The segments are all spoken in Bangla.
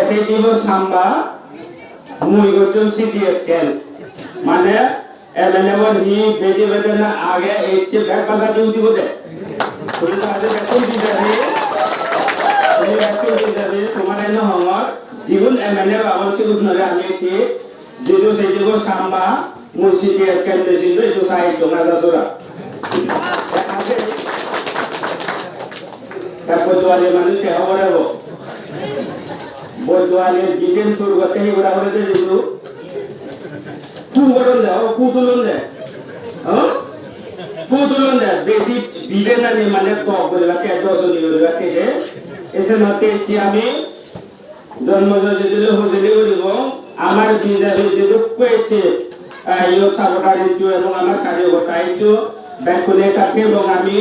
সেই দিব সাম্বা মুই গটো সিটি স্ক্যান মানে এমএনএমর হি বেদি বেদনা আগে এইচে ব্যাক বাজা দিউ দিব দে তুমি আগে ব্যাকুল দি যাবে তুমি ব্যাকুল দি যাবে তোমার এন হমর জীবন এমএনএম আবশ্যক নরে আমি কি যেটো সেই দিব সাম্বা মুই সিটি স্ক্যান মেশিন রে তো সাই তো না যাসুরা তারপর জোয়ালে মানুষ তে হবরাবো বদওয়ালে বিদেন শুরু করতে হি বড় করে দিলু পুরন দাও পুতুলন দে হ্যাঁ পুতুলন দে বেদি বিদেন না মানে তো বলে রাতে 10 দিন বলে রাতে এসে নতে চি আমি জন্মজয় দিলে হজেলে বলিব আমার বিজারে যে কয়েছে ইও সাবটারে চু এবং আমার কার্যকর্তা আইছো ব্যাকুলে কাকে এবং আমি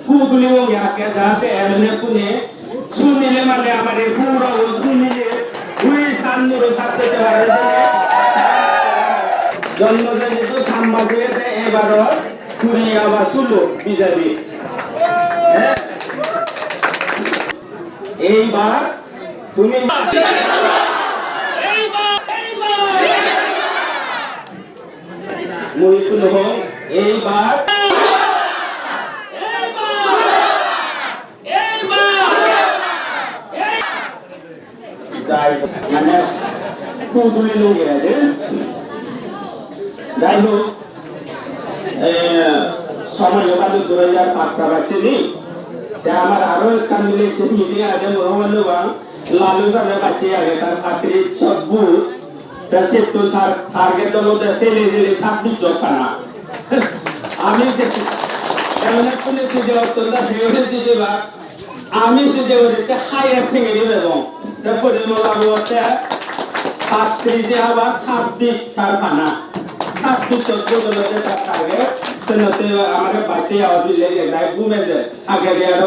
পুতুলিও ইয়াকে যাতে এমনে কোনে শুনিলে মানে আমারে পুরো শুনিলে দুই সান্নুর সাথে পারে জন্মদিন তো সাম্বাজে এবার কুড়ি আবার শুলো বিজাবি এইবার তুমি মরিকুল হোক এইবার মানে পুতুলি লোক আছে যাই হোক সময় ওখানে 2005 বাচ্চে নেই আমার আরো একটা মিলেছে মিলে আগে মোহাম্মদ লালু সাহেব বাচ্চে আগে তার খাতির সবু সে তো তার টার্গেট হলো তেলে জেলে সাতটি চোখানা আমি এমন কোনো সিজে অত্যন্ত ভিড়ে সিজে বা আমি সিজে ওতে হাইয়েস্ট থেকে নিয়ে যাব তারপরে মোলাবো ওটা খাতির আবার সাতটি কারখানা সাতটি চোদ্দ দলতে তার টার্গেট সেনতে আমাকে বাচ্চে আওয়াজ লেগে যায় ঘুমেছে আগে আরো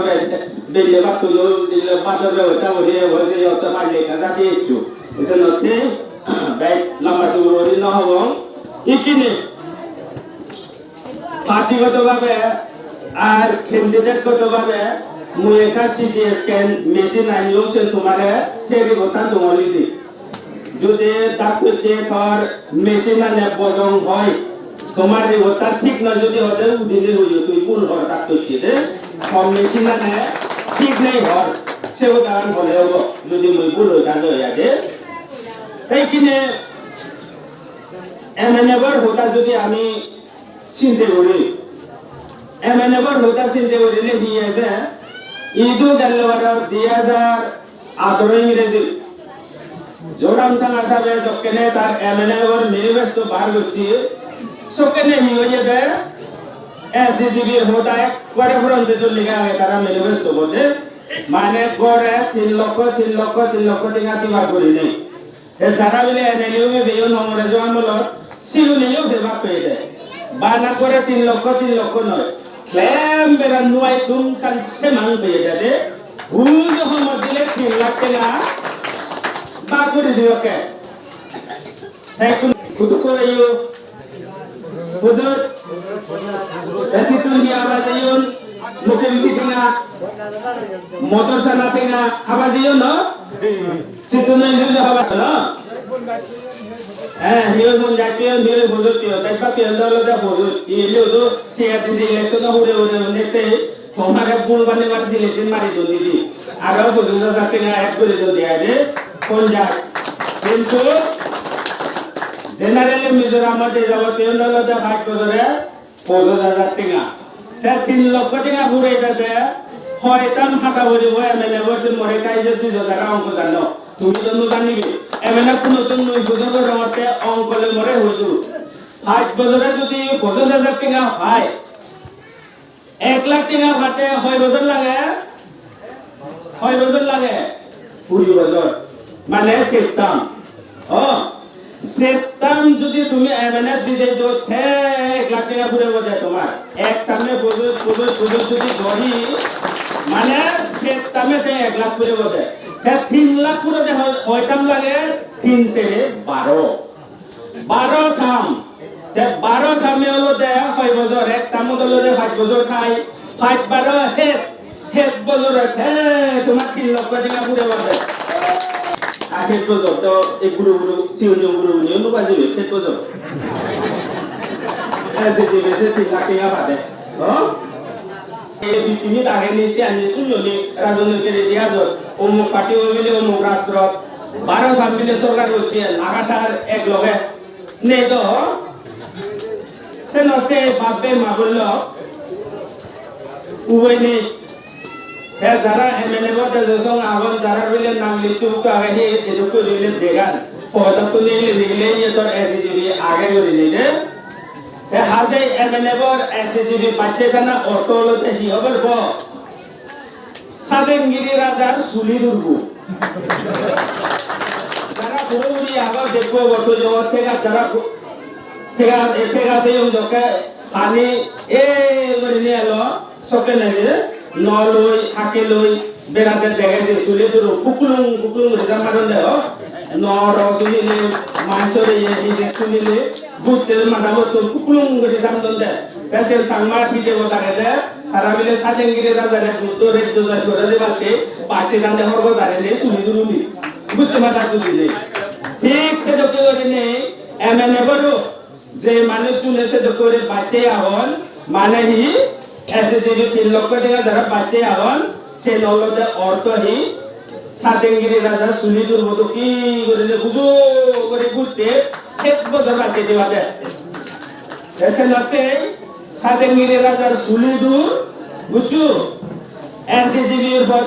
বেলে বা তুলো দিলে বাদরে ওটা ওরে বসে অত পারলে কাজা দিয়েছো সেনতে ব্যাগ লম্বা শুরু না হবো ইকিনে পার্টিগতভাবে আর ক্যান্ডিডেটগতভাবে মুই একা সিটি স্ক্যান মেশিন আনিও সে তোমারে সেরি কথা দমলি দি যদি তাকে চেক কর মেশিন আনে বজং হয় তোমার রিপোর্টটা ঠিক না যদি হতে উদিনে হইও তুই ভুল হর ডাক্তার ছিদে কম মেশিন আনে ঠিক নেই হর সেও তার বলে হবো যদি মুই ভুল হই কাজ হয়ে যাবে তাই কিনে এমএনএবার হতা যদি আমি চিন্তা করি এমএনএবার হতা চিন্তা করিলে দিয়ে আছে ইদু গেলবার 2018 ইংরেজি জোরাম থানা সাহেব যকনে তার এমএনএবার মেনিফেস্টো বার করছি সকেনে হি হয়ে যায় এসিডিবি হতা এক করে ফ্রন্টে চলে গেছে তারা মেনিফেস্টো বলতে মানে করে 3 লক্ষ টাকা দিবা করি নেই যারা বলে এনএলইউ মে বেয়ন নম্বরে জোয়ান বলো সিরুলিও দেবা পেয়ে দেয় বানা করে 3 লক্ষ নয় ক্লেম বেরা নুয়াই তুম কান সে মান পেয়ে যাবে হুজ হম দিলে 3 লাখ টাকা বা করে দিও কে তাই খুদ করে ইউ হুজুর এসি তুম কি আওয়াজ ইউন মুখে মিছিনা মোটর সানা তেনা আওয়াজ ইউন না সিতুনে ইউজ আওয়াজ না হিও মন যাইও হিও বুঝো তিও তাই পাতি আন্দোলন দা বুঝো ইলিও তো সিয়াতে ইলেকশন হরে নেতে তোমারে বুল বানে মারি দিলে দিন মারি দো দিদি আর বুঝো যাতে না এক করে দো দেয়া দে কোন যা কিন্তু জেনারেলি মিজোরামে যাব তেন্দল দা 5 বছরে 50,000 টাকা তা 3 লক্ষ টাকা ঘুরে যাতে হয়তাম হাতা বলিব এমএলএ বছর মরে কাইজে 2000 অঙ্ক জানো তুমি তো জানিবি এমএলএ কোন নতুন বুঝার রমতে অঙ্কলে মরে হইতো 5 বছরে যদি 50,000 টাকা হয় 1 লাখ টাকা ভাতে হয় বছর লাগে 20 বছর মানে সেতাম সেতাম যদি তুমি এমএলএ দিতে তো 1 লাখ টাকা পুরো বদে তোমার এক তামে বছর যদি ধরি মানে সেতামে 1 লাখ পুরো বদে 3 লাখ পুরো দে হয়তাম লাগে 3 से 12 থাম তে 12 থামে হলো দে 6 বছর এক তাম হলো দে 5 বছর খাই 5 12 হেড বছর তোমার 3 লক্ষ টাকা পুরো Bade Akhir pojok to guru-guru siun-guru ni nu ba ji akhir pojok. SCTV se tindak ya ba de. Oh? Ini tak ini sih ane sunyo ni রাজনীতির ইতিহাস অমুক পার্টি হইলে অমুক রাষ্ট্র 12 ফ্যামিলি সরকার হচ্ছে লাগাতার এক লগে নেই তো সে নতে বাপে মা বলল উভয় নেই হ্যাঁ যারা এমএলএ বলতে যখন আগুন যারা বলে নাম লিচু আগে এরকম রিলে দেখান পদক তো নিলে নিলে তোর এসিডিবি আগে করে নিলে হাজে এমএলএ বর এসিডিবি বাচ্চা খানা অটোলতে হি হবার প সাদেঙ্গিরি রাজার সুলি দুর্গ যারা পুরোপুরি আবার দেখবো বছর জগৎ থেকে যারা থেকে জকে পানি এ করে নিয়ে এলো সকে নেই নলই থাকে লই বেড়াতে দেখেছে সুলি দুর্গ কুকুলুং রেজা মারন দেহ নর শুনিলে মাঞ্চরে ইয়ে শুনিলে ঘুরতে মাথাবো তো কুকুলুং করে সামদন দেয় কাছে সাংমা দিতে বতাকে দেয় আর আমিলে সাদেঙ্গিরি রাজারে তো রেজ্য জয় করে দেবাতে পাঁচে দান্দে হরব দাঁড়ে শুনি শুনি বুঝতে মাথা তুলি নেই ঠিক সে তো করে নেই এমএনএ বড় যে মানুষ শুনেছে তো করে বাচ্চে আহন মানে হি এসে দিবি 3 লক্ষ টাকা যারা বাচ্চে আহন সে নলতে অর্থ হি সাদেঙ্গিরি রাজা শুনি দুর মতো কি করে বুঝো করে ঘুরতে এক বছর বাচ্চে দেওয়াতে এসে নতে সাদেঙ্গিরি রাজার শুনি দূর বুঝছো এসে দিবির পর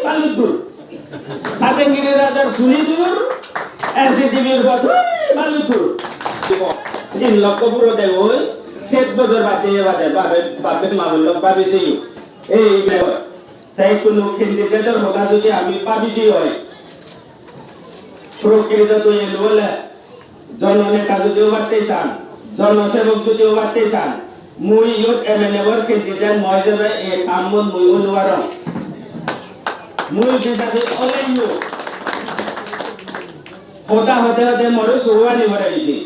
বালু দূর সাদেঙ্গিরি রাজার শুনি দূর এসে দিবির পর বালু দূর 3 লক্ষ পুরো দেব এক বছর বাচ্চে দেওয়াতে বাপে মা বলল পাবি সেই এই তাই কোন ক্যান্ডিডেটের কথা যদি আমি পাবি দি হয় প্রকৃত তো এলো বলে জননেতা যদিও বাড়তে চান জনসেবক যদিও বাড়তে চান মুই ইয়ত এমএলএ বর ক্যান্ডিডেট মই যাবে এই কামন মুই অনুবার মুই যেটাতে অলেইও হতা হতে হতে মরে শুরুয়ানি হরাই দি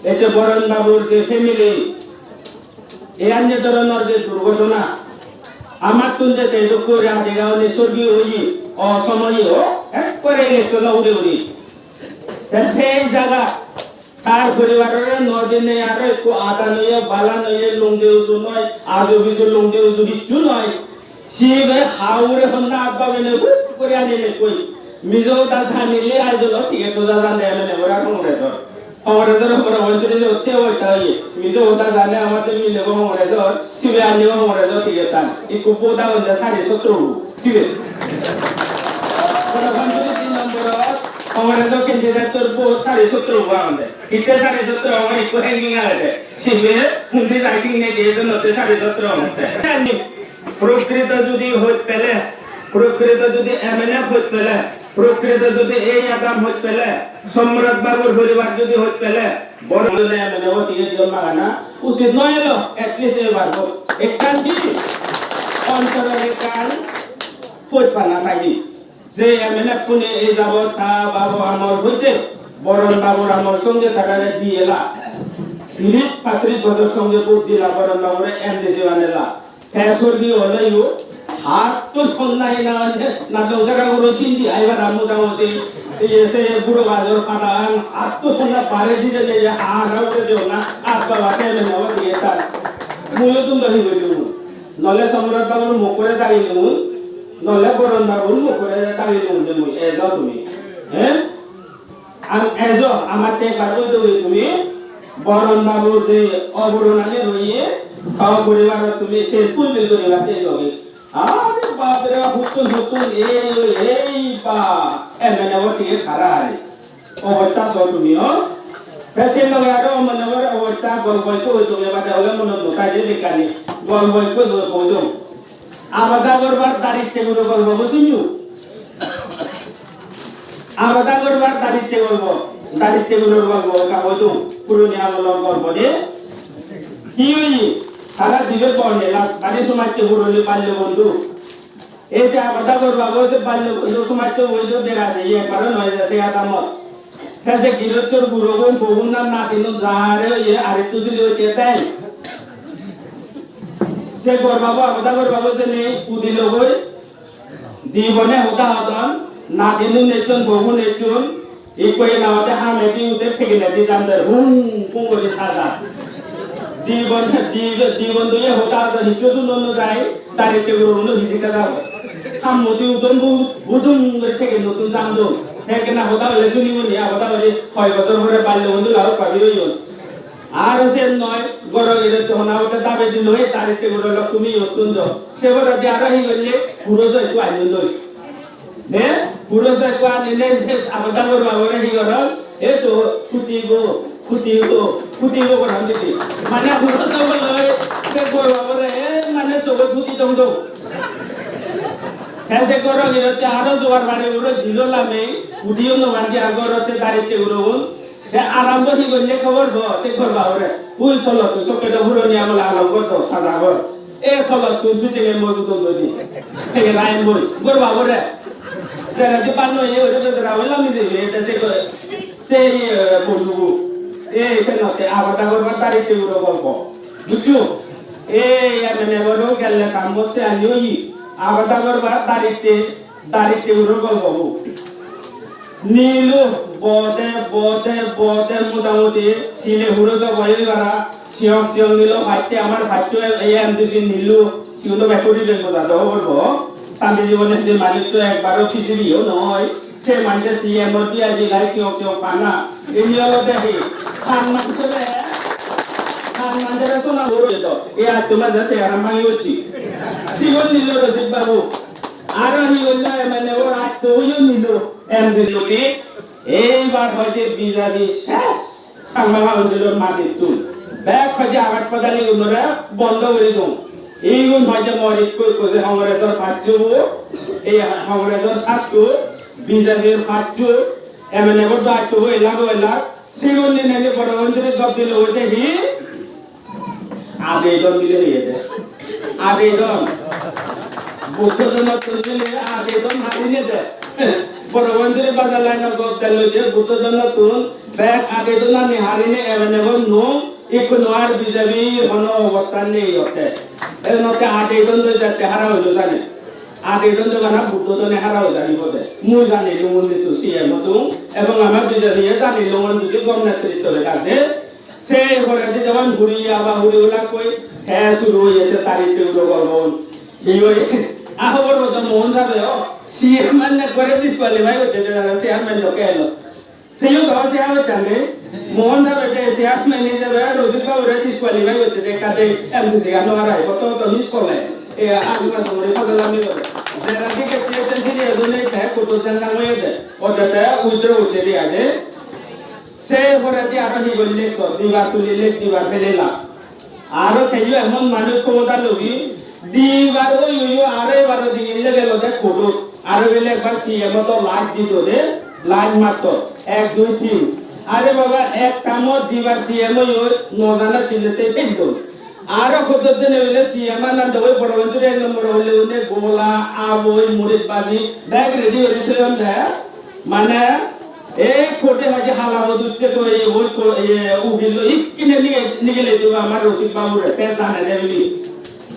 এতে বরণ বাবুর যে ফ্যামিলি এই আন্য ধরনের যে দুর্ঘটনা আমার তুলতে তেদুক রাজগাঁও স্বর্গীয় হই অসময়ও এক করে গেছিল উড়ে উড়ি সেই জায়গা তার পরিবারের নদিনে আর একটু আদা নয় বালা নয় লুঙ্গি উজু নয় আজু বিজু লুঙ্গি উজু কিচ্ছু নয় সিবে হাউরে হন্না আব্বা বেনে করে আনিলে কই মিজো তা জানিলে আইদল ঠিক আছে যা জানে এমএলএ ওরা কংগ্রেসর কংগ্রেসের উপরে অঞ্চলে হচ্ছে ওইটা মিজো ওটা জানে আমাদের মিলে কংগ্রেসর সিবে আনিলে কংগ্রেসর ঠিক আছে এই কুপোটা হচ্ছে 17.5 সিবে কংগ্রেসের ক্যান্ডিডেটর বহুত 17.5 বাউন্ডে ইতে 17.5 আমার একটু হ্যাঙ্গিং আছে সিবে হুন্দি জাইকিং নেই যে নতে 17.5 হতে প্রকৃত যদি হইত পেলে প্রকৃত যদি এমএনএ হইত পেলে প্রকৃত যদি এই আগাম হইত পেলে সম্রাট বাবুর পরিবার যদি হইত পেলে বড় এমএনএ হতে দিও মাগানা উচিত নয় এলো এটলিস্ট এবার একখান কি অঞ্চলের কান হইত পানা থাকি যে এমএলএ পুনে এই যাব তা বাবু আমার হইতে বরণ বাবুর আমার সঙ্গে থাকারে দিয়েলা 35 বছর সঙ্গে বুদ্ধি দিলা বরণ বাবুরে এমডিসি বানালা স্বর্গীয় হলেও হাত তো ফোন নাই না দৌজারা গুলো সিন্ধি আইবার মোটামুটি এসে বুড়ো বাজার কাটান হাত তো ফোন পারে দিতে যে হারাও দেও না আর বাবা কেমন হবে দিয়ে তার মুইও তুমি দহি বলি নলে সম্রাট বাবুর মুখ করে দাঁড়িয়ে মুই নলে বরণ বাবুর মুখ করে দাঁড়িয়ে মুই এজো তুমি হ্যাঁ আর এজো আমার তে পারবো তুমি বরণ বাবুর যে অবরণালে রইয়ে খাওয়া পরিবার তুমি সে ফুলবিল করে বাতে যাবে আরে বাপ রে হুতুন এই বা এমএনএ ওটি খারাই অবস্থা সব তুমি ফেসে লাগারো মনবর অবস্থা গলবই কো তুমি বাতে হলে মন মুখা যে দেখানি গলবই কো সব কইতো আমাদা করবার তারিখতে গুলো বলবো বুঝিনু আমাদা করবার তারিখতে বলবো তারিখতে গুলো বলবো কা কইতো পুরনি আমল গল্প দে কি হই সারা দিবে পড়লে বাড়ি সমাজকে হুড়লে পারলে বন্ধু এসে আবাদা করবা বসে পারলে বন্ধু সমাজকে বইলো দেখা যায় একবার নয় যাচ্ছে আদামত কাছে গিরচর গুরুগণ বহু নাম না দিন যারে আরেকটু ছিল তাই সে করবা আবাদা করবা বসে নেই উদিল হই দিবনে হতা হতন না দিনু নেচুন বহু নেচুন ইকোয়ে নাওতে হামেটি উঠে ফেগিনে দি জানতে হুম ফুং করে সাজা দিবন দুয়ে হতা হিচু সুন্দর যায় তারিখে গুলো হিজিকা যাবে হামতি উদন বুদুম করে থেকে নতুন জামদো থেকে না হতা হলে শুনিবনি হতা হলে 6 বছর ধরে বাল্য বন্ধু লাভ পাবিও আর সে নয় গরো এর তো না ওটা দাবে দিল এই তারিখে গুলো তুমি নতুন যাও সেবরা দি আর হি বললে পুরো জয় তো আইন লই নে পুরো জয় তো আইন নে সে আবদা গরো বাবরে হি গরো এসো খুঁটিব করে দিদি মানে পুরো জয় লই সে গরো বাবরে মানে সব খুঁটি দম দো कैसे करो गिरते आरो जोर बारे उरो दिलो लामे उडियो न बांधी आगो रचे दारिते उरो हे आरंभ ही गले खबर भ से करबा ओरे उई थलो तो सके द हुरनि आमला आलो गतो साजाबो ए थलो तु सुते मे मगु तो दि हे राइन बोल करबा ओरे जरा दि पानो ये ओरे जरा वेला मी दे ए से बोलु ए से नते आबता करबा दारिते उरो गल्प बुझु ए या मने बरो गल्ले काम बसे आनियो ही आबता करबा दारिते उरो गल्प नीलू बोते मोटामुटी सिले हुरो सब गई बारा सियक नीलो भाइते आमार भाइचो ए एमडीसी नीलू सिउनो बैटरी ले मजा दो बरबो शांति जीवने जे मानितो एकबारो फिजिबियो नय से मानते सीएम बि आइ लाइ सियक पाना इनियोते हि खान मानसले खान मानते सोना होरो तो ए आ तुमा जसे आरामांगी होची सिगोन नीलो रसिक बाबू आरो हि ओल्ला माने ओ आ तो यो नीलो एमडीसी लोके এইবার হইতে বিজাবি শেষ সাংবাবা অঞ্চলের মাটি তুল ব্যাক হইতে আঘাত পদালি উনরে বন্ধ করে দম এইগুন হইতে মরি কই কই হংরেজর পাঁচু এই হংরেজর সাতু বিজাবির পাঁচু এমনে বড় দায়িত্ব হইলা সিগুন দিনে বড় অঞ্চলে গপ দিল হইতে হি আবেদন দিলে হইতে আবেদন বুদ্ধজন তুললে আবেদন হারিয়ে দে বড়বন্ধুরে বাজার লাইন গপ দেলো যে বুদ্ধজন তুল ব্যাক আবেদন নি হারিনে এভেনেবল নো ইকনো আর বিজেপি হন অবস্থান নেই হতে এর মতে আবেদন দই যাতে হারা হইলো জানে আবেদন দই না বুদ্ধজনে হারা হই জানি বলে মু জানি লুমনি তো সিএম তো এবং আমার বিজেপি জানি লুমন যদি গম নেতৃত্ব লাগাতে সে হরাতে যখন ঘুরিয়া বা হুড়িওলা কই হ্যাঁ শুরু হইছে তারিখে উড়ো গলবন হিওই আহবর মত মোহন যাবে সিএম মানে করে ডিসকোয়ালিফাই হচ্ছে যারা চেয়ারম্যান লোকে এলো সেইও তো চেয়ার হচ্ছে না মোহন যাবে যে চেয়ারম্যান হিসেবে রশিদ বাবুরে ডিসকোয়ালিফাই হচ্ছে দেখাতে এমসি গানো আর আইব তো মিস করলে এ আগুনা তোমরে ফাজলামি করে যারা দিকে চেয়েছেন সিরিয়া জন্য এটা কত জানা হয়ে দে ওটাতে উইথড্র হচ্ছে দিয়া দে সে হরাতে আর হি বললে সব দিবার তুলিলে দিবার ফেলেলা আরো থেইও এমন মানুষ ক্ষমতা লোভী দিবার ওই আরে বারো দিন লেগে গেল দেখ কোটো আরো বেলে একবার সিএম তো লাইট দিত রে লাইট মারত 1 2 3 আরে বাবা এক কামত দিবার সিএম ওই নজানা চিনতে পেত আরো কত দিন হইলে সিএম না দই বড় বন্ধুরে এক নম্বর হইলে উনি গোলা আবই মুরিদ বাজি ব্যাগ রেডি হইছিলেন দে মানে এই কোটে মাঝে হালা দুচ্ছে তো এই ওই উঠিল ইকিনে নিগেলে দিবা আমার রশিদ বাবুরে তে জানে দেবলি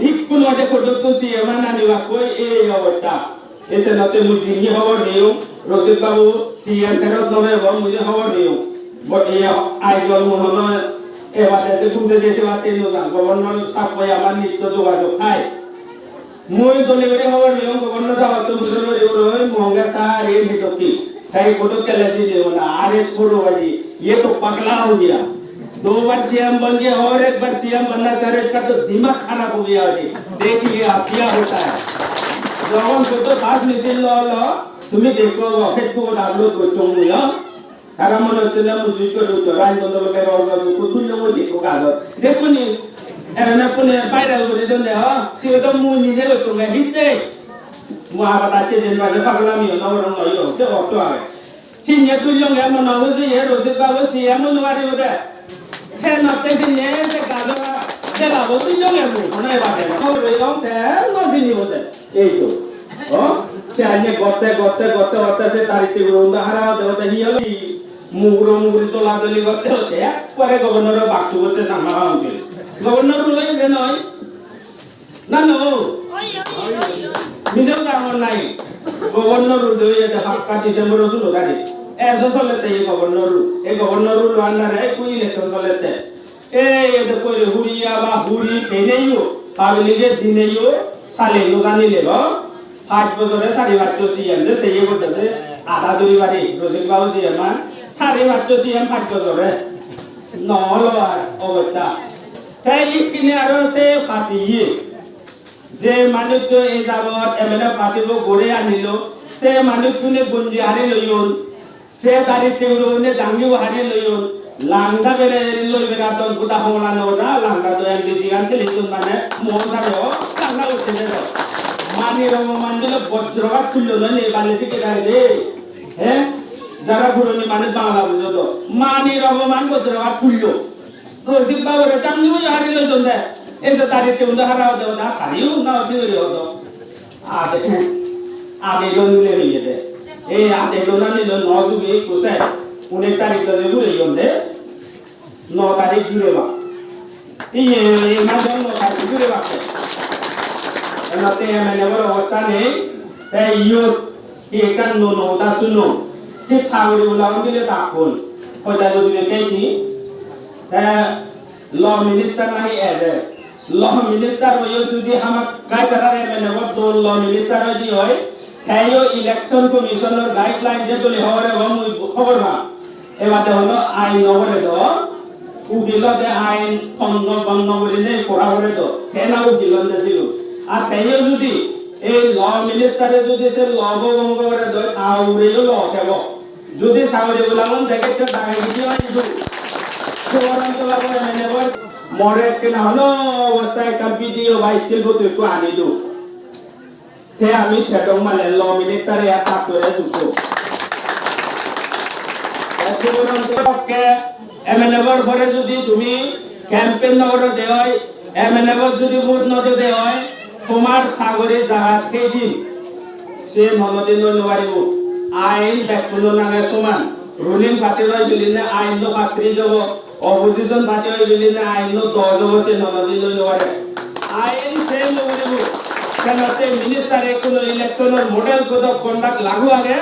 ইকুন মাঝে কোটো তো সিএম না নিবা কই এই অবস্থা এসে নতে মুজিনি খবর দিও রশিদ বাবু সিএম ফেরত নবে মুজে খবর দিও বটে আইজল মোহন এবার এসে তুমি যেতে পারতে না গভর্নর সাহেব ভাই আমার নিত্য যোগাযোগ খায় মই দলে করে খবর দিও গভর্নর সাহেব তো বুঝলো রে মহঙ্গা স্যার এই ভিতকি তাই फोटो चले जी ना आरएच फोटो वाली ये तो पगला हो गया 2 बार सीएम बन गया और एक बार सीएम बनना चाह रहे इसका तो दिमाग खराब हो गया जी देखिए आप क्या होता है जवान फोटो पास मिसिल लो तुम्हें देखो फेसबुक डाउनलोड করছো মুয়া তারা মনে হচ্ছে না মুজি করে রাইন বন্ধ করে রওনা তো দুই লোক দেখো কাগজ দেখুনি এমন কোনে ভাইরাল করে দেন দেহ সে তো মু নিজে করছো না হিতে মহাবাতাছে যে মাঝে পাগলামি না ওরম নয় যে অর্থ আগে সিনিয়া তুইলং এমন না হচ্ছে এ রশিদ বাবু সিএম অনুবারি ওদে সে নতে সিনে সে গাজা যে বাবু তুইলং এমন নয় বাদে ওর রইলং তে নজিনি ওদে এই তো ও সে আনে গতে সে তারিখে রোন্দা হারা দেওতে হিয়ালি মুগুরি তোলা তলি করতে হতে পরে গভর্নর বাক্সু হচ্ছে সামনা হচ্ছে গভর্নর লই যে নয় না নো নিজেও জানো নাই গভর্নর রুল এটা হাক্কা ডিসেম্বর শুরু গাড়ি এসো চলেতে এই গভর্নর রুল আন্ডারে কুই ইলেকশন চলেতে এই এটা কইরে হুরিয়া বা হুরি ফেনেইও পাবলিকে দিনেইও সালেইও জানিলে 5 বছরে 4 সিএম যে সেই করতেছে আধা দুই বাড়ি রসিক বাবু সিএম 4 সিএম 5 বছরে নহলো আর অবস্থা তাই ইপিনে আরো সে পাতিয়ে যে মানুষ এই যাবত এমএলএ পাতিব গড়ে আনিল সে মানুষজনে গঞ্জি হারি লইল সে দাঁড়িতে উড়ে জাঙ্গিও হারি লইল লাংদা বেড়ে লই বেড়া তো গোটা হমলানো না লাংদা তো এমডিসি গান খেলিছুন মানে মন থাকো লাংদা উঠে যাবে মানি রহমান দিলে বজ্রঘাত খুলল না নেই বালি থেকে দাঁড়িয়ে হ্যাঁ যারা পুরনি মানুষ বাংলা বুঝো তো মানি রহমান বজ্রঘাত খুলল রসিক বাবুরে জাঙ্গিও হারি লইল না এসে দাঁড়িতে উড়ে হারা হতে হতো হারিও না হচ্ছে হতো আবেদন মিলে হয়ে যায় এই আবেদন নিল 9 সুবে 19 তারিখ থেকে ঘুরে গেলে 9 তারিখ জুড়ে বা এই মাঝে 9 তারিখ জুড়ে বা এমতে মানে বড় অবস্থা নেই তাই ইয়ো একান নটা শুনো কি সাগরে বলাও দিলে তাকল কয়টা বুঝবে কেছি তা ল মিনিস্টার নাই এজে ল মিনিস্টার হইও যদি আমাক কাই করারে মানে বড় ল মিনিস্টার যদি হয় তাইও ইলেকশন কমিশনের গাইডলাইন যে বলে হরে মুই খবর না এবারে হলো আইন নগরে তো উকিলতে আইন খন্ড বন্ধ করে নেই পড়া করে তো কেনা উকিল ছিল আর তাইও যদি এই ল মিনিস্টারে যদি সে ল ভঙ্গ করে দেয় তাহলেও ল কেব যদি সাগরে বলামন দেখে দাঁড়িয়ে দিতে হয় শহরাঞ্চল মানে মরে কেনা হলো অবস্থায় একটা ভিডিও বা স্টিল বোতল একটু আনি দু তে আমি সেটং মানে ল মিনিস্টারে এক হাত করে দুটো শহরাঞ্চলকে এমএনএবর ঘরে যদি তুমি ক্যাম্পেইন নগরে দেয় এমএনএবর যদি ভোট নদে দেয় তোমার সাগরে জায়গা খেয়ে দিন সে নদী নয় নোৱাৰিব আইন দেখুন নাগে সমান রুলিং পার্টি রয় বিলিনে আইন নো 35 যাব অপোজিশন পার্টি রয় বিলিনে আইন নো 10 যাব সে নদী নয় নোৱাৰে আইন সে নোৱাৰিব কেনতে মিনিস্টারে কোন ইলেকশনের মডেল কোড অফ কন্ডাক্ট লাগু আগে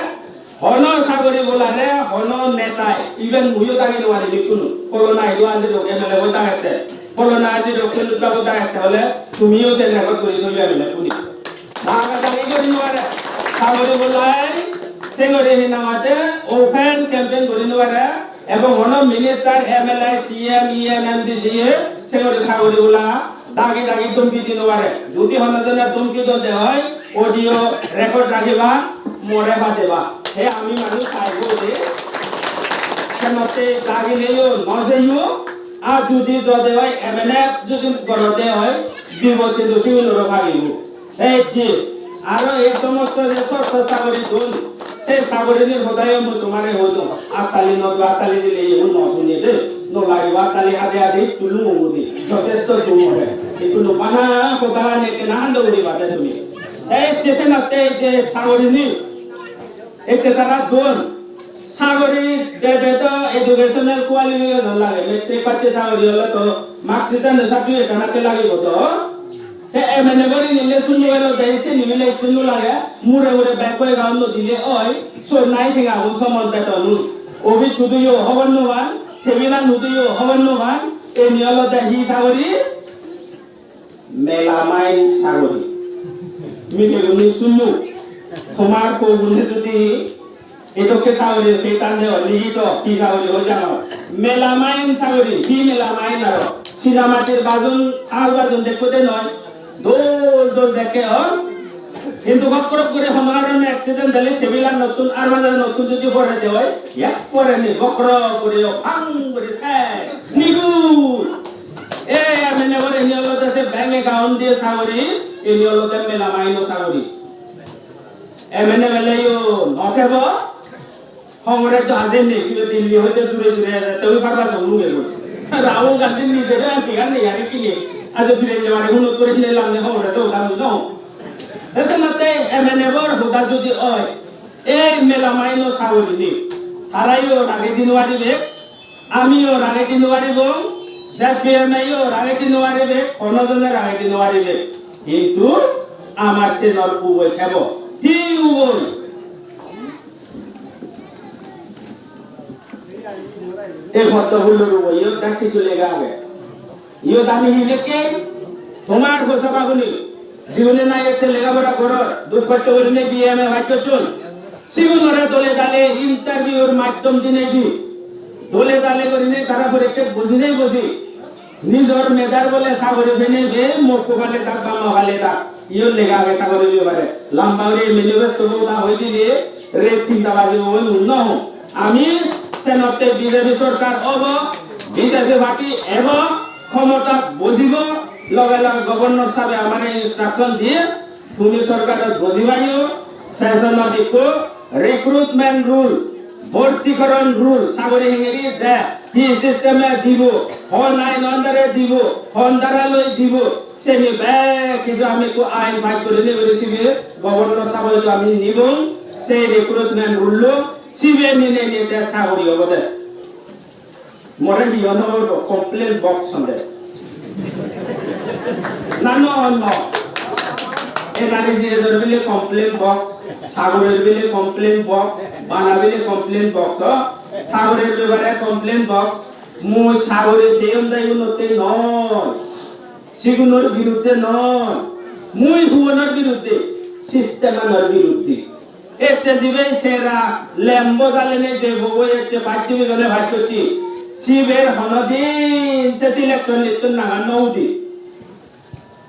হন সাগরে বলারে হন নেতা ইভেন মুইও তাকে নোৱাৰি লিখুনো করোনা আইলো আজি লোক এমএলএ বইতা আছে করোনা আজি লোক সেলুতা বইতা আছে হলে তুমিও সে রেকর্ড করে দিবি আমি শুনি ভাগা দাঁড়িয়ে করি নোৱাৰে সাগরে বলাই সেগরে হিনামাতে ওপেন ক্যাম্পেইন করে নোৱাৰে এবং হন minister MLA CM EM MDC সেগরে সাগরে বলা দাগি দাগি ধমকি দিন পারে যদি হনজনের ধমকি দিতে হয় অডিও রেকর্ড রাখিবা মরে বা দেবা হে আমি মানুষ চাইব যে কেনতে দাগি নেইও নজেইও আর যদি যদি হয় এমএলএ যদি করতে হয় বিপদে দোষী হলো ভাগিব এই যে আর এই সমস্ত যে সরকার সাগরে দল সে সাগরের হৃদয়ে মই তোমারে হইতো আতালি নদ আতালি দিলে এই নশুনি দে নলাইবা আতালি আদে আদে তুলু মগুদি যথেষ্ট তুমরে এগুলো বানা কথা নেকে না দৌড়ি বাদে তুমি এই চেসে নাতে যে সাগরিনী এতে তারা দোন সাগরি দে তো এডুকেশনাল কোয়ালিফিকেশন লাগে মেট্রিক পাচ্ছে সাগরি হলে তো মার্কশিট এন্ড সার্টিফিকেট আনতে লাগিব তো এমএনএ বলি নিলে শুনলো হলো দেইছে নিলে শুনলো লাগে মুরে মুরে ব্যাক হয়ে গাউন দিলে ওই সো নাই থেকে আগুন সমান বেতন ওবি ছুদুয়ো হবন্নবান থেবিলা নুদুয়ো হবন্নবান এই নিয়লতে হি সাগরি মেলামাইন সাগরি মিলে গুনি শুনলো তোমার কো গুনি যদি এটোকে সাগরি ফেতানে লিখিত কি সাগরি হয়ে যাও মেলামাইন সাগরি কি মেলামাইন আর সিনামাটির বাজন আর বাজন দেখতে নয় দোল দোল দেখে কিন্তু বক্রক করে হমারনে অ্যাক্সিডেন্ট হলে থেবিলা নতুন আর বাজার নতুন যদি পড়ে দেয় এক পরে নি বক্র করে ভাঙ করে খায় নিগু এই আমি নেবরে নিয়লতে সে ব্যাংক অ্যাকাউন্ট দিয়ে সাগরি এই নিয়লতে মেলা মাইনো সাগরি এমএনএ মেলাইও নথেব হমরে তো আজেন নেই ছিল দিল্লি হইতে জুড়ে জুড়ে তুই পারবা সঙ্গু গেল রাহুল গান্ধী নিজে তো ঠিকান নেই আর কি নেই আজ ফিরে যাওয়ার হুন করে দিলাম যে হমরে তো দাম দাও এসেনাতে এমএনএবর হুদা যদি হয় এই মেলা মাইনো সাগরি নি হারাইও রাগে দিনওয়ারিবে আমিও রাগে দিনওয়ারিব জাপিএমআইও রাগে দিনওয়ারিবে অনজনে রাগে দিনওয়ারিবে কিন্তু আমার সে নর উবই খাব হি উব কই এই ফটোগুলো রুব ইও ডাকি চলে গাবে ইও দামি হিলেকে তোমার গোসা বাবুনি জীবনে নাই একটা লেখাপড়া করো দুঃখ করতে বলে বিএমএ হয়তো চল সিগুনরে দলে দালে ইন্টারভিউর মাধ্যম দিনে দি দলে দালে করি নেই তারা পরীক্ষা বুঝি নেই বুঝি নিজর মেধার বলে সাগরে বেনে বে মোকো বলে তাক বামা বলে তাক ইও লেগা গে সাগরে বিবারে লম্বাউরে মিনিবাস তো না হই দিলে রে চিন্তা বাজি ওই ন আমি সেনতে বিজেপি সরকার হব বিজেপি পার্টি এবং ক্ষমতা বুঝিব লগে লগে গভর্নর সাহেব আমারে ইনস্ট্রাকশন দিয়ে তুমি সরকারের বুঝিবাইও সেশন দিকো রিক্রুটমেন্ট রুল ভর্তিকরণ রুল সাগরে হিঙ্গি দে কি সিস্টেমে দিব হন আইন অন্ডারে দিব হন দ্বারালয় দিব সেমি বে কিছু আমি কো আইন ভাগ করে নিয়ে রেসিবি গভর্নর সাহেব আমি নিব সেই রিক্রুটমেন্ট রুল সিবে নিনে নিতে সাগরি হবে মরে হিয়নো কমপ্লেন বক্স হন্দে নানো অন্য এনারে যে ধরবিলে কমপ্লেন বক্স সাগরের বিলে কমপ্লেন বক্স বানাবিলে কমপ্লেন বক্স সাগরের ব্যাপারে কমপ্লেন বক্স মু সাগরের দেন দায়ুনতে নয় সিগুনোর বিরুদ্ধে নয় মুই হুবনের বিরুদ্ধে সিস্টেমের বিরুদ্ধে এতে জিবে সেরা লেম্বো জালেনে যে বগো এতে পার্টি গলে ভাই করছি সিবের হনদিন সে সিলেকশন লিস্ট নাগা নউদি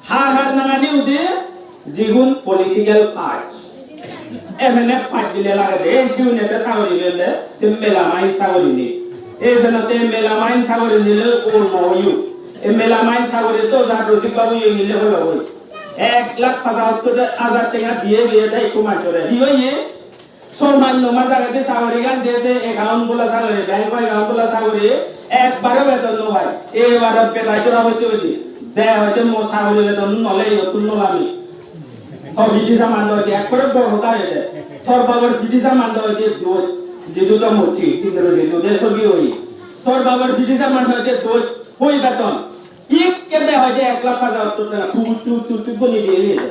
হার নাগানি উদি জিগুন পলিটিক্যাল পার্টি এমএনএফ পাঁচ দিলে লাগে এই সিউনেতে সাগরি বেলে সে মেলামাইন সাগরি নি এই জনতে মেলামাইন সাগরি নিলে ওর ময়ু এই মেলামাইন সাগরি তো যা রসিক বাবু এই নিলে হলো ওই 1,50,000 টাকা দিয়ে বিয়ে তাই কুমার চলে দিও ইয়ে সম্মান নমা জায়গাতে সাগরি গান দিয়েছে অ্যাকাউন্ট বলা সাগরি ব্যাংক অ্যাকাউন্ট বলা সাগরি একবারে বেতন নো ভাই এবারে পেলাই তোরা হচ্ছে ওই দে হয়তো মো সাগরি বেতন নলে তুল নলামি বিদিশা মান্ড হইতে একবারে বড় হতা হয়েছে তোর বাবার বিদিশা মান্ড হইতে যেটু তো মরছি কিন্তু যেটু দেড়শো কি হই তোর বাবার বিদিশা মান্ড হইতে হই বেতন ঠিক কেটে হয়তো 1,50,000 টাকা টু বলি দিয়ে দিয়েছে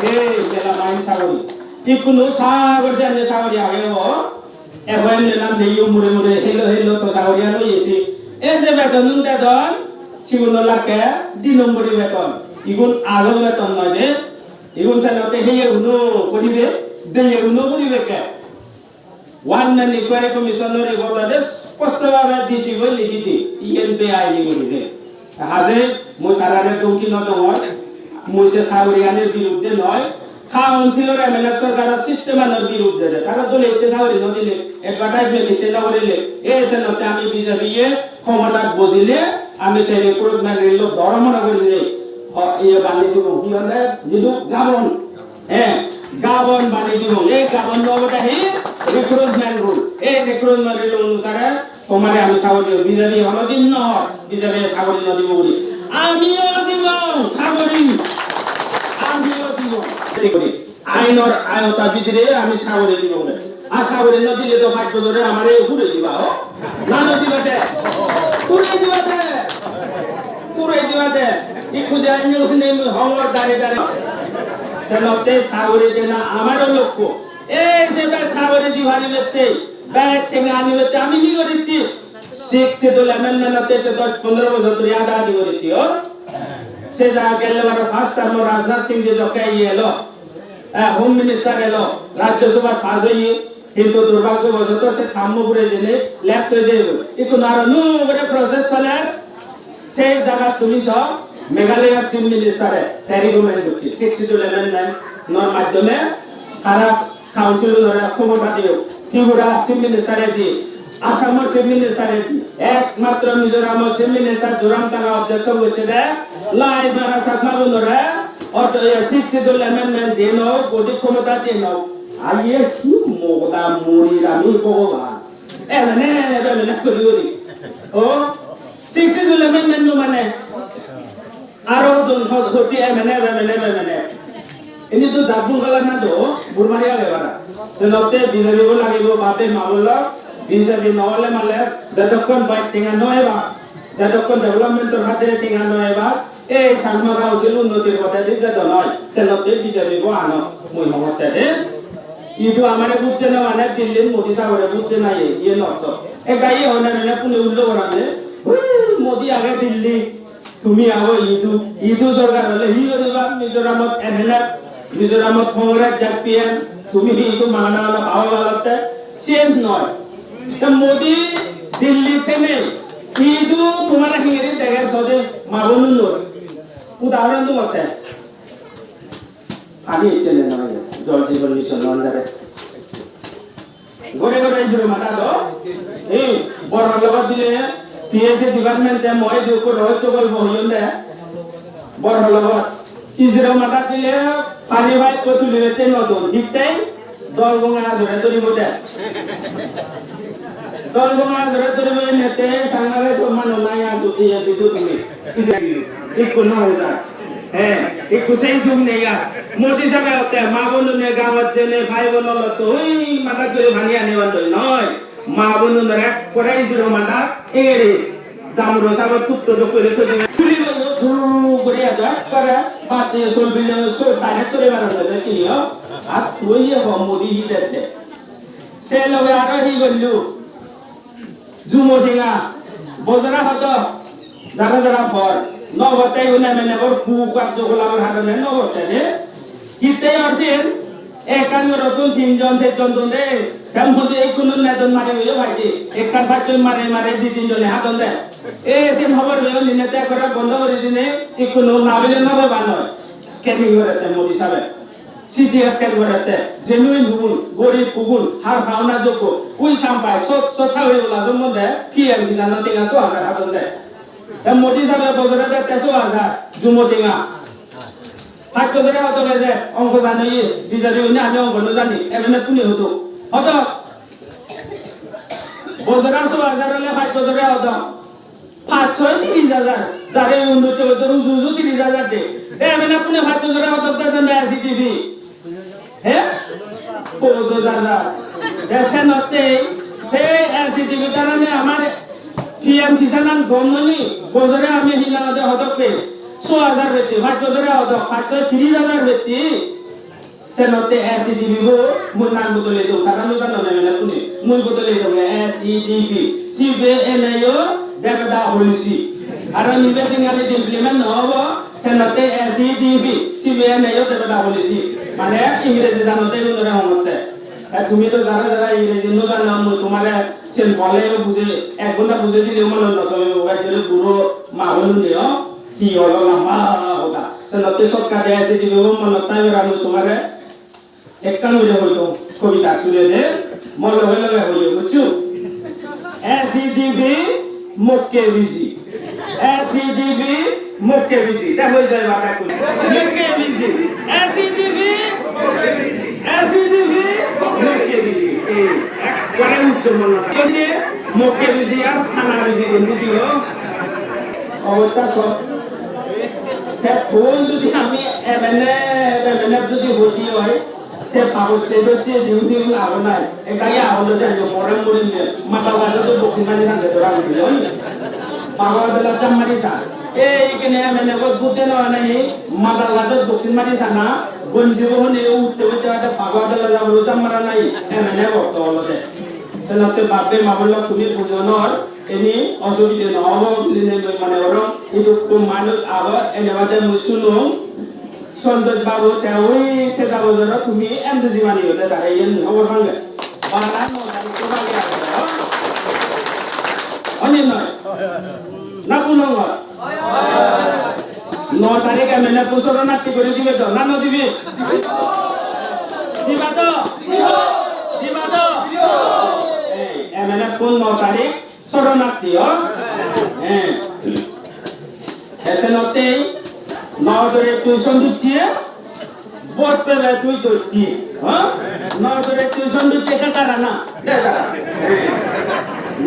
এই মেলা মাইন সাগরি ইকুনো সাগর জানে সাগরি আগে ও এখন নাম দেইও মুরে মুরে হেলো তো সাগরিয়া লইছি এই যে বেতন দেন সিগুনো লাকে 2 নম্বরি বেতন ইগুন আজল বেতন নয় যে ইগুন সালতে হেয়ে উনো করিবে দেয়ে উনো করিবে কে ওয়ান ম্যান ইনকোয়ারি কমিশনের গতাদেশ প্রস্তাবে দিছি বই লিখিতি ইএনপি আইনি করিবে হাজে মই কারারে দৌকি ন দङ মই সে সাগরিয়ানের বিরুদ্ধে নয় কাউন্সিলর এমএলএ সরকারের সিস্টেমের বিরুদ্ধে তারা দলে এতে সাগরি নদিলে অ্যাডভার্টাইজমেন্ট দিতে না করিলে এসে নতে আমি বিজেপি ক্ষমতা বজিলে আমি সেই রিক্রুটমেন্ট রিল দরমনা করিলে ইয়ে বানিয়ে দিব কি হলে যেটু গাবন গাবন বানিয়ে দিব এই গাবন নবটা হি রিক্রুটমেন্ট রুল এই রিক্রুটমেন্ট রুল অনুসারে তোমারে আমি সাগরি বিজেপি হলো দিন ন বিজেপি সাগরি ন দিব বলি আমিও দিব সাগরি আমিও দিব করি আইনর আয়তা ভিতরে আমি সাগরি দিব বলে আর সাগরি ন দিলে তো 5 বছরে আমারে ঘুরে দিবা না ন দিবাতে ঘুরে দিবাতে পুরো দিবাতে ইকু জানি ওখানে হোমওয়ার্ক দাঁড়িয়ে সেনতে সাগরে দেনা আমারও লক্ষ্য এই সে সাগরে দিবারি বেতে ব্যাগ থেকে আনি বেতে আমি কি করিতি 6 সে তো অ্যামেন্ডমেন্টতে 10-15 বছর ধরে আদা দি করিতি ও সে যা গেলে বারে ফার্স্ট টাইম রাজনাথ সিং যে জকাই এলো হোম মিনিস্টার এলো রাজ্যসভা পাস হই কিন্তু দুর্ভাগ্যবশত সে থাম্মপুরে জেনে ল্যাপস হয়ে যাইব ইকু নারনু বড় প্রসেস চলে সেই জায়গা তুমি সব মেঘালয় চিফ মিনিস্টারে রিকমেন্ড করছি 62 নর মাধ্যমে তারা কাউন্সিলরে ক্ষমতা দিও ত্রিপুরা চিফ মিনিস্টারে দি আসামের চিফ মিনিস্টারে দি একমাত্র মিজোরামের চিফ মিনিস্টার জোরামতাঙ্গা অবজেকশন হচ্ছে দে লাই মারা সাকমা বলরে অত 62 অ্যামেন্ডমেন্ট দেন বডি ক্ষমতা দেন আইয়ে কি মোগদা মুড়ি রামি ভগবান এনে করি ও 62 অ্যামেন্ডমেন্ট মানে আরো হতি এমএনএ ইনি তো জাবুল গলা না তো বুরমারিয়া লেবারা তেনতে বিজেপি লাগিব বাপে মাবল বিজেপি নহলে মালে যতক্ষণ বাইক টেঙা নয় বা যতক্ষণ ডেভেলপমেন্টের হাতে টিঙা নয় এবার এই সামরা হচ্ছে উন্নতির কথা দিয়ে যত নয় তেলতে বিজেপি গো আনো মই মমতা দে ইদু আমারে বুঝতে না মানে দিল্লির মোদি সাগরে বুঝতে না ইয়ে নর্থ এ গাই হনে না পুনে উল্লো করাবে মোদি আগে দিল্লি তুমি আও ইদু সরকার হলে হি হইবা মিজোরামত এমএলএ মিজোরামত কংগ্রেস জাপিএম তুমি ইদু মানা না পাওয়া লাগতে সেম নয় তা মোদি দিল্লি থেকে ইদু তোমার হিঙ্গিরি দেখে সদে মাবনুন নয় উদাহরণ তো মতে আমি চলে না জল জীবন মিশন আন্ডারে ঘরে ঘরে এই জুড়ে মাথা দো এই বড় লগত দিলে পিএসসি ডিপার্টমেন্টে মই দিও কো রহস্য গল্প হইন দে বড় লগত ইজরা মাথা দিলে পানি ভাই কতুলি রেতে নদন দিকতেই দল গঙ্গা জরে তরি বটে দল গঙ্গা জরে তরি বটে নেতে সাংগারে তো মানো নাই আর দুটি দিদু তুমি ইকো না হয়ে যায় হ্যাঁ এই খুশি জুম নেই মোদি সাহেব হতে মা বোন নে গাঁৱত জেনে ভাই বোন লতো ওই মাথা করে ভানি আনে বান্ধ নয় মা বোন এক করাই জিরো মাথা এরে জামরো সাহেব কুত্তো তো করে তো তুলি বলো ঝুরু করে আদা করে বাতে সোল বিলে সো তানে সরে বানানো দে কি আর তুই হ মোদি হি দেতে সে লগে আর হি গল্লু জুমো দিঙা বজরা হতো যারা যারা ভর নবতাই উনা মানে বড় কুকার জগলার হাতে নবতাই কিতে আছেন একান রতন তিনজন সেজন দে কাম হতে কোন নেতন মারে হইলো ভাইদি একান পাঁচজন মারে দুই তিনজনে হাতন দে এ সেম খবর হইলো নিনেতে করা বন্ধ করে দিনে কোন নাবিলে নব বানয় স্ক্যানিং করতে মোদি সাহেব সিটি স্ক্যান করতে জেনুইন হুবুন গরিব হুবুন হার ভাওনা জকো ওই সাম্পায় সব সছা হইলা সম্বন্ধে কি আর কি জানো তেগা 6000 হাতন দে মোদি সাহেব বছরে দে 300,000 জুমতিঙা পাঁচ বছরে হতো যে অঙ্ক জানি বিজারি উনি আমি অঙ্ক জানি এমনি কোনি হতো হতো বছরে 100,000 হলে 5 বছরে হতো 5-6-30,000 যারে উন্নতি হতো রুজু 30,000 দে এমনি কোনি 5 বছরে হতো দেন এসিটিভি হ্যাঁ 50,000 দেশে নতে সে এসিটিভি কারণে আমার পিএম কিষান গমনি বছরে আমি হিলাতে হতো পে 6,000 ব্যক্তি 5 বছরে হতো 5-30,000 ব্যক্তি সে নতে এসিটিভি গো মোর নাম বদলে দাও তারা জানো না মানে কোনি মই বদলে দাও এসইডিপি সিবিএনআইও দেবদা হলিসি আর নিবেদিনালি ইমপ্লিমেন্ট হব সে নতে এসইডিপি সিবিএনআইও দেবদা হলিসি মানে ইংরেজি জানোতে নরে হমতে তুমি তো জানা যারা ইংরেজি নো জানো মই তোমারে সেন বলে বুঝে এক ঘন্টা বুঝে দিলে মনে না সবে মোবাইল ধরে পুরো মাহল নিও কি হলো লম্বা হোগা সে নতে সরকার দেশে দিবে মনে তাই আমি তোমারে একখান হইলে হইতো কবিতা শুনে দে মনে হইলে হইলে বুঝছো এসইডিবি মুক্কে বিজি এসইডিবি মুক্কে বিজি তা হই যায় বাটা কোন মুক্কে বিজি এসইডিবি এসইডিবি মুক্কে বিজি এই কোন উচ্চ মনে আছে মুক্কে বিজি আর সানা বিজি দিও অবস্থা সব ফোন যদি আমি এমএনএ যদি হতি হয় সে পাগল চেয়ে দিউ আলো নাই এটাই আলো যায় মরম মরিন মাথা বাজে তো বক্সিং মারি সাথে ধরা দিল পাগল বেলা জাম মারি সা এই কেনে এমএনএ কো বুঝতে না নাই মাথা বাজে বক্সিং মারি সানা গঞ্জিব হনে উঠতে উঠতে একটা পাগল বেলা যাব জাম মারা নাই এমএনএ বক্ত হলতে সেনাতে বাপে মাবল তুমি বুঝনর এনি অসুবিধা নহব মানে ওরম কিন্তু মানুষ আবার এনেবাদে মুসুনো সন্তোষ বাবু ওই থেজা বজর তুমি এমজি মানি হলে তারা ইয়ে খবর ভাঙবে বাংলা অনেক নয় না কোন 9 তারিখ এমএনএ পুষর নাট্য করে দিবে তো না দিবি দিবা তো দিবা তো এই এমএনএ কোন 9 তারিখ শরণার্থী হ্যাঁ এসে নতে নদরে টিউশন দিচ্ছি বোধ পেবে তুই করতি হ্যাঁ নদরে টিউশন দিচ্ছি কারা না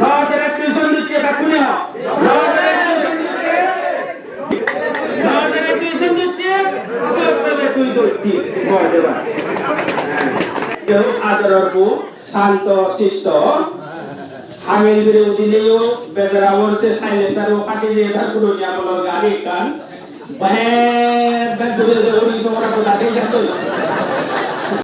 নদরে টিউশন দিচ্ছি বা কোনে নদরে টিউশন দিচ্ছি বোধ পেবে তুই করতি বড় আদরকু শান্ত শিষ্ট আঙেল বিরে উঠিলেও বেজারা বলছে সাইলেন্সার ও কাটি দিয়ে তার পুরো নিয়ে বলো গাড়ি কান বাহে বেদুরে যে উড়ি সমরা তো দাদি যাচ্ছে